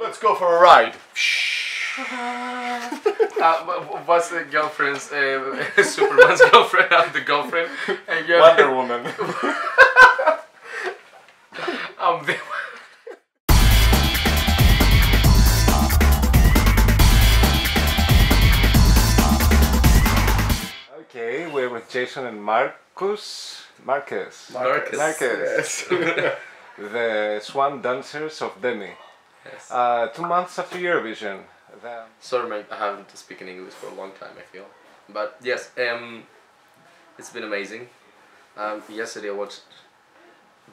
Let's go for a ride. What's the girlfriend's Superman's girlfriend? I'm the girlfriend. And you're Wonder Woman. I'm the. Okay, we're with Jason and Marcus. Marcus. Yes. The swan dancers of Demy. Yes. 2 months after Eurovision. Sorry, mate, I haven't been speaking English for a long time, I feel. But yes, it's been amazing. Yesterday I watched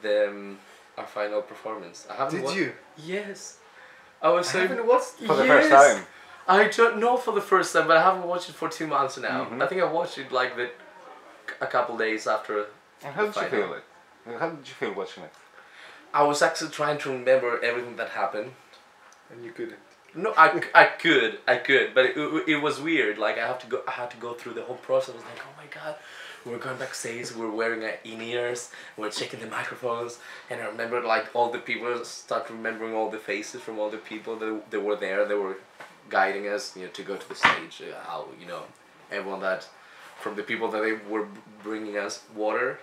our final performance. I haven't. Did you? Yes. I was. I haven't watched For the first time. I don't know for the first time, but I haven't watched it for 2 months now. Mm-hmm. I think I watched it like a couple days after. And how did you feel it? How did you feel watching it? I was actually trying to remember everything that happened. And you couldn't. No, I could, but it was weird. Like I had to go through the whole process. I was like, oh my god, we're going backstage. We're wearing in-ears. We're checking the microphones, and I remember like all the people. Start remembering all the faces from all the people that were there. They were guiding us, to go to the stage. How everyone that, from the people that they were bringing us water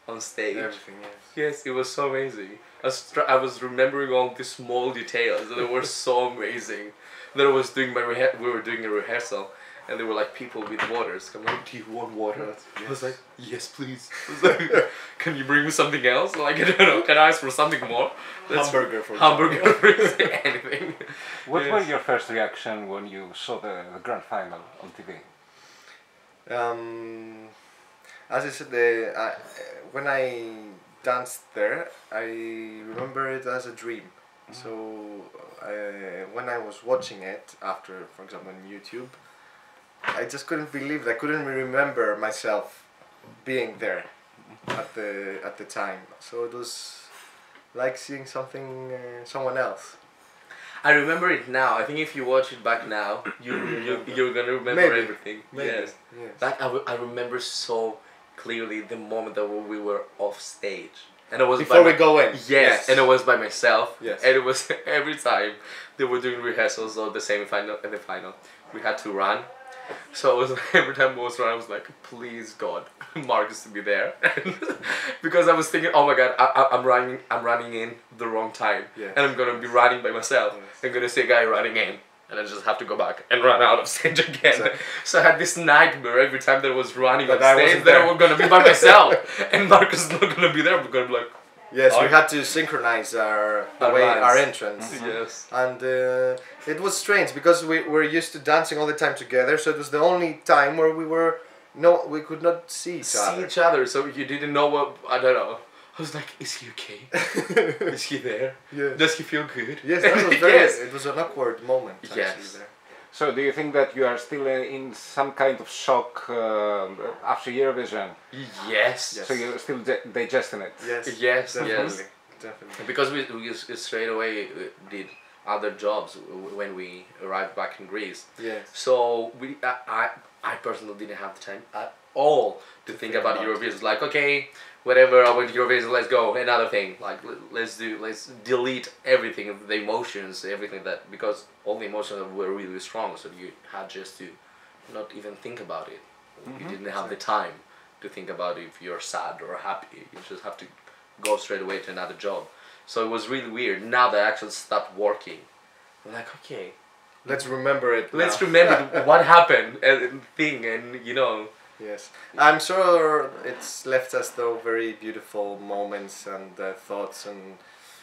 on stage. Everything, yes. Yes, it was so amazing. I was remembering all the small details that were so amazing. That I was doing we were doing a rehearsal, and there were like people with waters. I'm like, do you want water? Yes. I was like, yes, please. I was like, can you bring me something else? Like, I don't know. Can I ask for something more? Hamburger for anything. What Yes. was your first reaction when you saw the grand final on TV? As I said, when I danced there, I remember it as a dream. So when I was watching it after, for example, on YouTube, I just couldn't believe it. I couldn't remember myself being there at the time. So it was like seeing someone else. I remember it now. I think if you watch it back now, you're gonna remember Maybe. everything. Maybe. Yes. Yes. Back, I remember so clearly the moment that we were off stage, and it was Before we go in. Yes, and it was by myself. Yes. And it was every time they were doing rehearsals of the semi-final and the final, we had to run. So it was every time I was running, I was like, please God, Marcus to be there, because I was thinking, oh my God, I'm running in the wrong time, Yes. and I'm gonna be running by myself. Yes. I'm gonna see a guy running in, and I just have to go back and run out of stage again. Exactly. So I had this nightmare every time that I was running on But I stage wasn't that I there. was gonna be by myself, and Marcus is not gonna be there. We're gonna be like, Yes, we Our- had to synchronize our runs. entrance. yes. And it was strange because we were used to dancing all the time together, so it was the only time where we could not see each other. So you didn't know what, I don't know. I was like, is he okay? Is he there? Yes. Does he feel good? Yes, that was very. Yes. It was an awkward moment. Yes. Actually, there. So do you think that you are still in some kind of shock after Eurovision? Yes. Yes. So you're still digesting it? Yes. Yes, Definitely. yes. Definitely. Because we straight away did other jobs when we arrived back in Greece. Yes. So I personally didn't have the time at all to think about Eurovision. It's like, okay, whatever, I went to Eurovision, let's go. Another thing, like let's delete everything, the emotions, everything that, because all the emotions were really strong. So you had just to not even think about it. You didn't have the time to think about if you're sad or happy. You just have to go straight away to another job. So it was really weird. Now that I actually stopped working, I'm like, okay, Let's remember it. let's now. remember what happened and Yes, I'm sure it's left us though very beautiful moments and thoughts and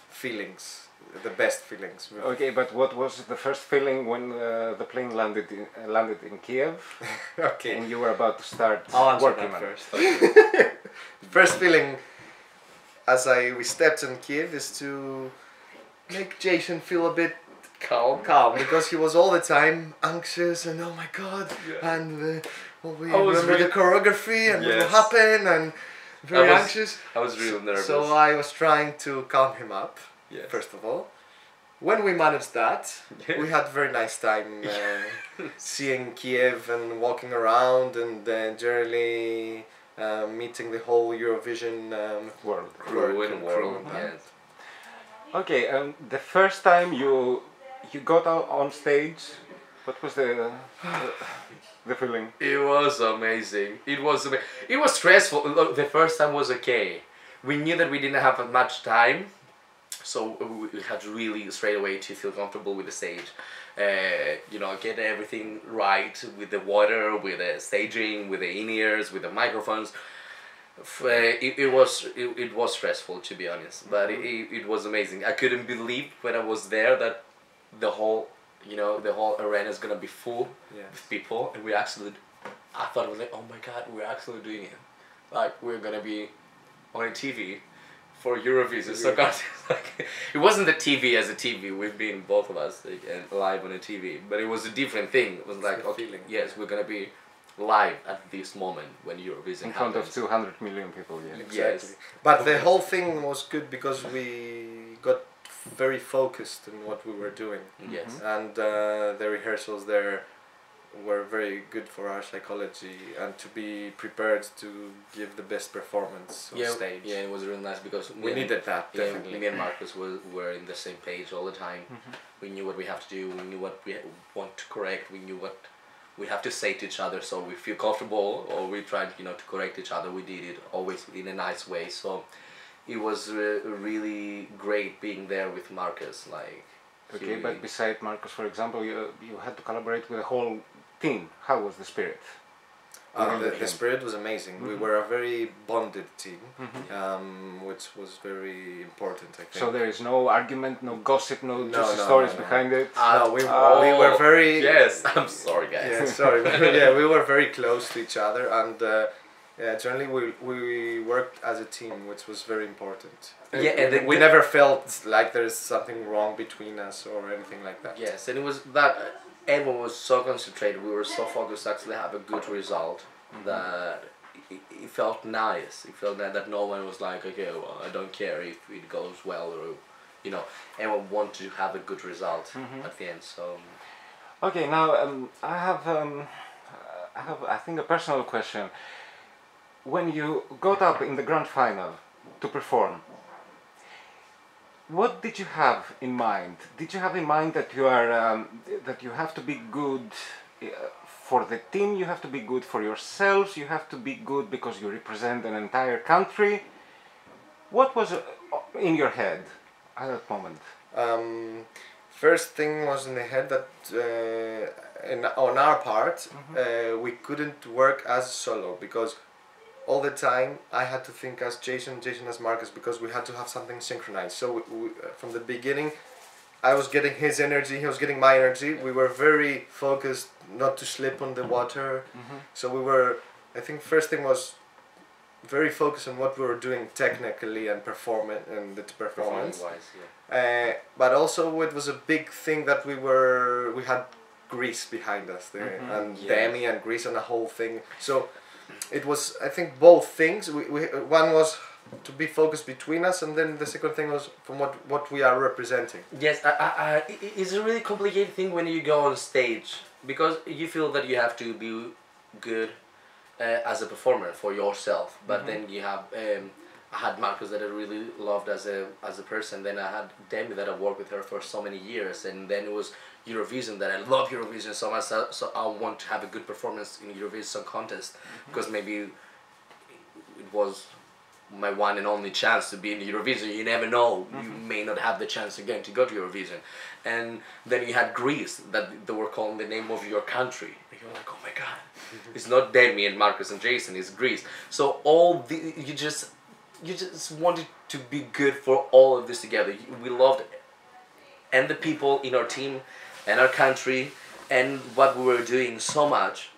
feelings, the best feelings. Okay, but what was the first feeling when the plane landed in Kiev Okay. and you were about to start I'll answer working that on it? first. First feeling as we stepped in Kiev is to make Jason feel a bit calm because he was all the time anxious and oh my God, Yeah. and we I was remember the choreography and what will Yes. happen and very I was anxious. I was real nervous. So I was trying to calm him up. Yes. First of all, when we managed that, we had very nice time seeing Kiev and walking around and generally meeting the whole Eurovision World. crew and crew world. and that. Yes. Okay, the first time you got out on stage. What was the feeling? It was amazing. It was stressful. Look, the first time was okay. We knew that we didn't have much time, so we had really straight away to feel comfortable with the stage. Get everything right with the water, with the staging, with the in-ears, with the microphones. It was stressful, to be honest, but it was amazing. I couldn't believe when I was there that the whole arena is gonna be full with people, and I thought it was like, oh my god, we're actually doing it. Like, we're gonna be on a TV for Eurovision Song Contest. Like, it wasn't the TV as a TV. We've been, both of us, live on a TV, but it was a different thing. It was like, okay, yes, we're gonna be live at this moment when Eurovision in front happens. of 200 million people. Yeah. Exactly. Yes. But the whole thing was good because we got very focused on what we were doing. Yes. And the rehearsals there were very good for our psychology and to be prepared to give the best performance on stage. Yeah, it was really nice because We needed that, Yeah, definitely. me and Marcus were in the same page all the time. We knew what we have to do. We knew what we want to correct. We knew what we have to say to each other, so we feel comfortable, or we tried, to correct each other. We did it always in a nice way. So it was really great being there with Marcus. Okay, but beside Marcus, for example, you had to collaborate with the whole team. How was the spirit? The spirit was amazing. We were a very bonded team, which was very important, I think. So there is no argument, no gossip, no juicy no, stories no. behind it. We were very... Yes, I'm sorry, guys. Yeah, sorry. Yeah, we were very close to each other, and generally we worked as a team, which was very important. Yeah, and we never felt like there's something wrong between us or anything like that. Yes, and it was that everyone was so concentrated. We were so focused to actually have a good result that it felt nice. It felt that no one was like, okay, well, I don't care if it goes well, or everyone wanted to have a good result at the end. So. Okay, now I have I think a personal question. When you got up in the grand final to perform, what did you have in mind? Did you have in mind that you are that you have to be good for the team? You have to be good for yourselves. You have to be good because you represent an entire country. What was in your head at that moment? First thing was in the head that on our part we couldn't work as solo because all the time I had to think as Jason as Marcus, because we had to have something synchronized. So we, from the beginning I was getting his energy, he was getting my energy. We were very focused not to slip on the water. So we were, I think first thing was very focused on what we were doing technically and the performance. Wise, yeah. But also it was a big thing that we had Greece behind us there, and Demy and Greece and the whole thing. So it was, I think, both things. One was to be focused between us, and then the second thing was from what we are representing. Yes, it's a really complicated thing when you go on stage, because you feel that you have to be good as a performer for yourself, but then you have I had Marcus that I really loved as a person. Then I had Demy that I worked with her for so many years, and then it was Eurovision that I love Eurovision so much. So I want to have a good performance in Eurovision Song Contest, because maybe it was my one and only chance to be in Eurovision. You never know, you may not have the chance again to go to Eurovision. And then you had Greece that they were calling the name of your country. And you're like, oh my god, it's not Demy and Marcus and Jason, it's Greece. So you just wanted to be good for all of this together. We loved and the people in our team and our country and what we were doing so much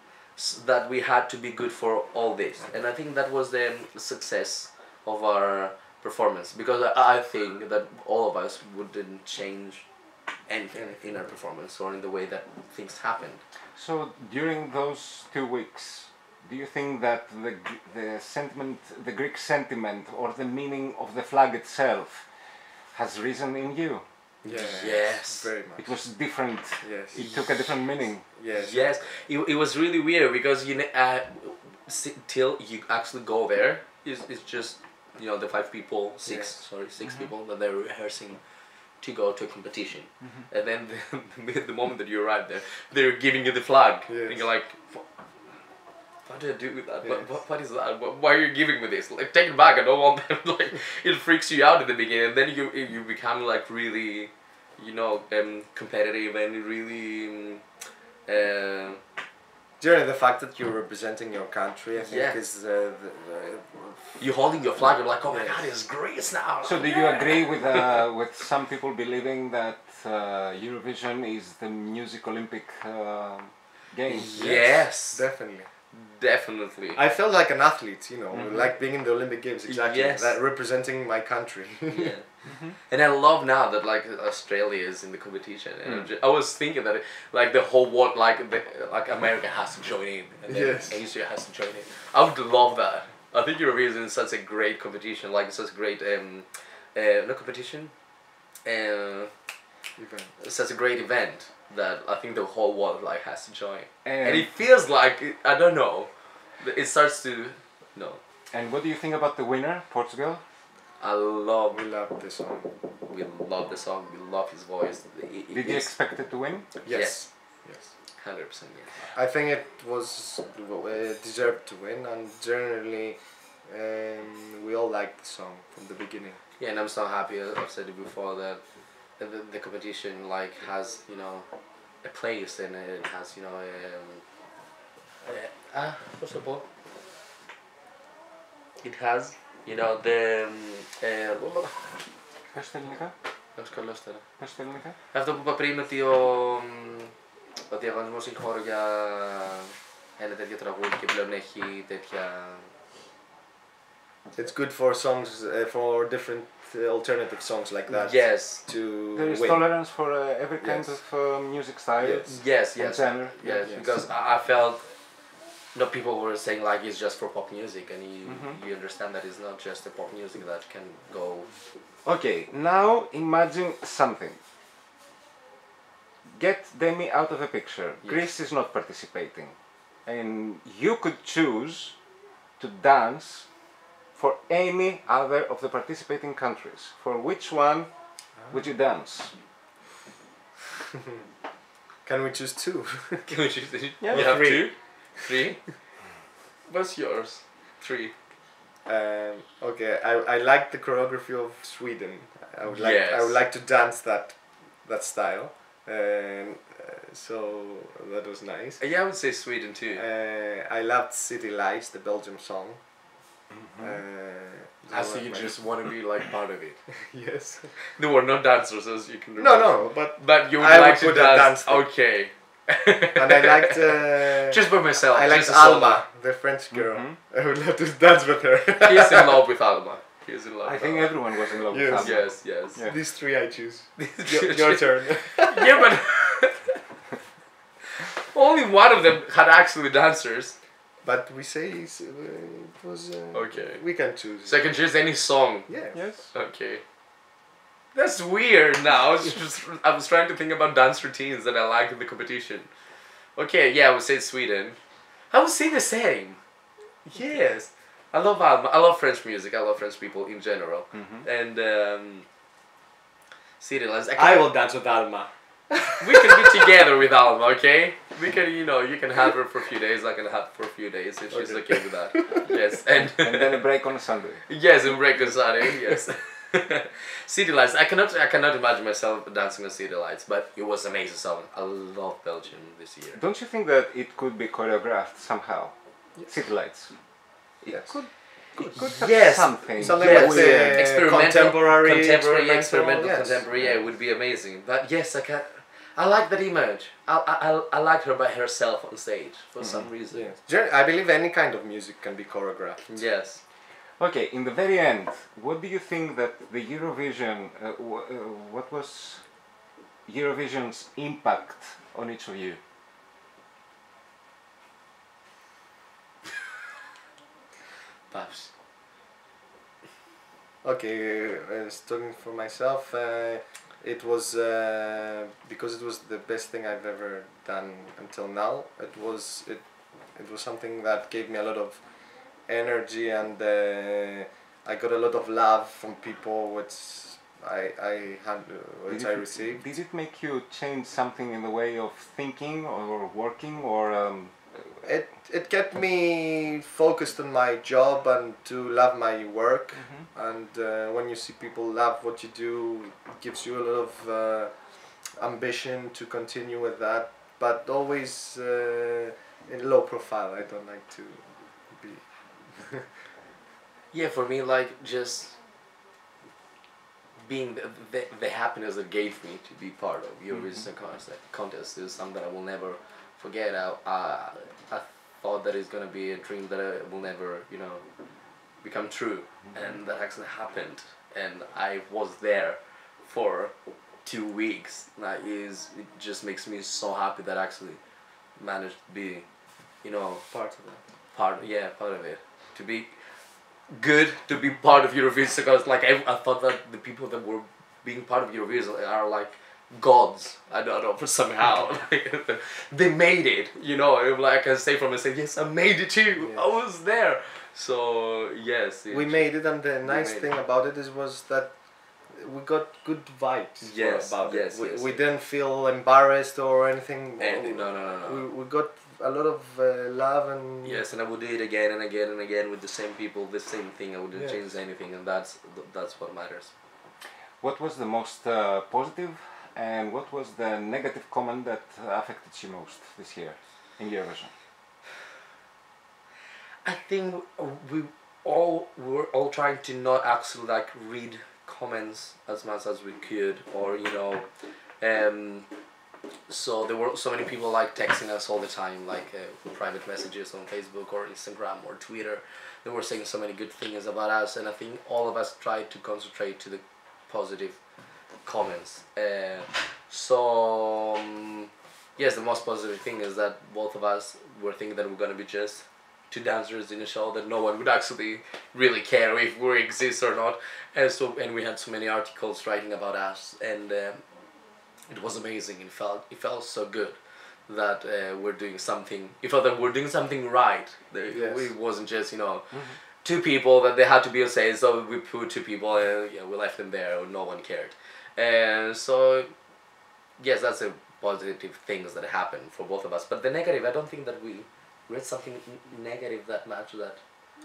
that we had to be good for all this. And I think that was the success of our performance, because I think that all of us wouldn't change anything in our performance or in the way that things happened. So during those 2 weeks, do you think that the Greek sentiment or the meaning of the flag itself has risen in you? Yes. Very much. It was different. Yes. It took a different meaning. Yes. It was really weird, because till you actually go there, it's just the 5 people, 6 people that they're rehearsing to go to a competition, and then the moment that you arrive there, they're giving you the flag, Yes. and you're like, what do I do with that? Yes. What is that? Why are you giving me this? Like, take it back. I don't want that. Like, it freaks you out in the beginning, and then you become like really, competitive and really. Generally, the fact that you're representing your country, I think, Yeah. is You're holding your flag. You're like, oh my Yes. God, it's Greece now. So do you agree with some people believing that Eurovision is the music Olympic games? Yes. definitely. Definitely. I felt like an athlete, like being in the Olympic Games, exactly. Yes. That representing my country. Yeah. And I love now that like Australia is in the competition, and I was thinking that like the whole world, like America has to join in, and then Yes. Asia has to join in. I would love that. I think Eurovision is such a great competition, like such great not competition, such a great event that I think the whole world like has to join, and it feels like I don't know, it starts to no. And what do you think about the winner, Portugal? We love the song. We love the song. We love his voice. Did you expect it to win? Yes. Yes. 100%. Yes. I think it was deserved to win, and generally, we all liked the song from the beginning. Yeah, and I'm so happy. I've said it before that the competition like has a place, and it has what's the ball? It has the Πες τα ελληνικά. ευκολότερα. Πες τα ελληνικά. Αυτό που είπα πριν ότι ο διαγωνισμός έχει χώρο για ένα τέτοιο τραγούδι και πλέον έχει τέτοια. It's good for songs, for different alternative songs like that. Yes. To There is win. tolerance for every kind Yes. of music style. Yes, and yes. genre. Yes, Yes. because I felt people were saying like it's just for pop music, and you understand that it's not just the pop music that can go. Okay, now imagine something. Get Demy out of the picture. Yes. Greece is not participating. And you could choose to dance for any other of the participating countries. For which one would you dance? Can we choose two? Can we choose? Yeah. You have Three. two? Three? What's yours? Three. Okay, I like the choreography of Sweden. I would like Yes. I would like to dance that style, and so that was nice. Yeah, I would say Sweden too. I loved City Lights, the Belgium song. I see you just want to be like part of it. Yes. They were not dancers, as you can No, remember. no, but You would I would like to put a dance. dance thing. Okay. and I liked Just by myself. I liked just a solo. Alma, the French girl. I would love to dance with her. He's in love with Alma. He's in love. I with think Alma. everyone was in love Yes. with Alma. Yes, yes. Yeah. These three I choose. Your turn. Yeah, but only one of them had actually dancers. But we say it was. Okay. We can choose. So I can choose any song. Yeah. Yes. Okay. That's weird now. I was trying to think about dance routines that I like in the competition. Okay, yeah, I would say Sweden. I would say the same. Yes. I love Alma. I love French music. I love French people in general. And City Lights. I will dance with Alma. We can be together with Alma, okay? We can, you can have her for a few days. I can have her for a few days if she's okay with that. Yes, And then a break on a Sunday. yes, and break on Saturday. Yes. City Lights. I cannot imagine myself dancing on City Lights, but it was an amazing song. I love Belgium this year. Don't you think that it could be choreographed somehow? City Lights. Yes. Could have Yes. something. Something Yes. like the Experimental, contemporary, experimental, yes. contemporary. Yeah, it would be amazing. But yes, I like that image. I like her by herself on stage for some reason. Yes. I believe any kind of music can be choreographed. Yes. Okay, in the very end, what do you think that the Eurovision, what was Eurovision's impact on each of you? Perhaps. Okay, talking for myself, it was because it was the best thing I've ever done until now. It was something that gave me a lot of energy, and I got a lot of love from people, which I had which I received. Did it make you change something in the way of thinking or working, or It kept me focused on my job and to love my work. And when you see people love what you do, it gives you a lot of ambition to continue with that, but always in low profile. I don't like to be. Yeah, for me, like, just being the happiness that gave me to be part of Eurovision Song Contest is something that I will never forget. I thought that it's gonna be a dream that will never, you know, become true, and that actually happened, and I was there for 2 weeks. Like, it just makes me so happy that I actually managed to be, you know, Part of that. part of it, to be good, to be part of Eurovision, because like I thought that the people that were being part of Eurovision are like gods. I don't know, for somehow like, they made it, you know. Like I can say from myself, yes, I made it too. Yes. I was there. So yes, We made it, and the nice thing about it was that we got good vibes. Yes, about yes, it. yes, We yes. didn't feel embarrassed or anything. No. We got a lot of love and. Yes, and I would do it again and again and again with the same people, the same thing. I wouldn't Yes. change anything, and that's what matters. what was the most positive and what was the negative comment that affected you most this year in Eurovision? I think we were all trying to not actually like read comments as much as we could, or you know, so there were so many people like texting us all the time, like private messages on Facebook or Instagram or Twitter. They were saying so many good things about us, and I think all of us tried to concentrate to the positive comments. Yes, the most positive thing is that both of us were thinking that we're gonna be just two dancers in a show, that no one would actually really care if we exist or not, and we had so many articles writing about us, and it was amazing. It felt so good that we're doing something. It felt that we're doing something right. Yes. It wasn't just, you know, two people that they had to be on stage, so we put two people and we left them there, or no one cared. And so yes, that's a positive things that happened for both of us. But the negative, I don't think that we read something negative that much that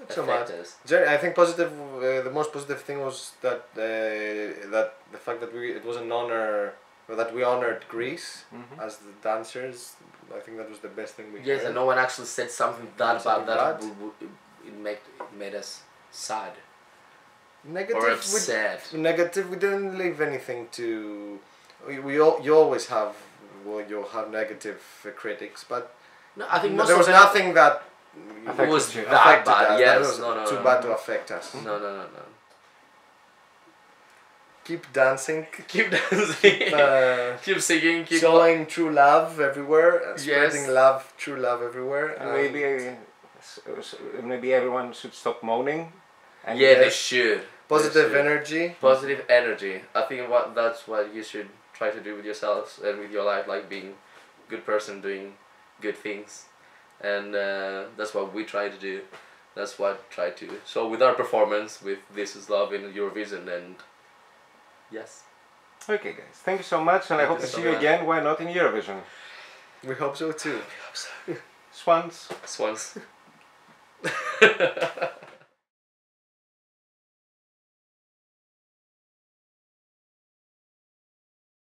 So much. affected us. I think positive. The most positive thing was that that the fact that it was an honor, that we honored Greece as the dancers. I think that was the best thing we. Yes, heard. and no one actually said something bad about Something that. bad. It made us sad Negative. or upset. Negative. We didn't leave anything to. You always have. Well, you'll have negative critics, but No, I think most there of was them nothing that Affected was you. that affected bad. us. Yes, That was no, too no. bad to affect us. No. Keep dancing. Keep dancing. Keep singing. Keep Showing true love everywhere. Spreading Yes. love, true love everywhere. And maybe everyone should stop moaning. And Yeah, they Yes. should. Positive They should. energy. Positive energy. I think that's what you should try to do with yourselves and with your life, like being a good person, doing good things, and that's what we try to do. That's what I try to. So with our performance, with This Is Love in Eurovision, and yes. Okay, guys, thank you so much, and I hope you to so see you much. again. Why not in Eurovision? We hope so too. Swans. Swans.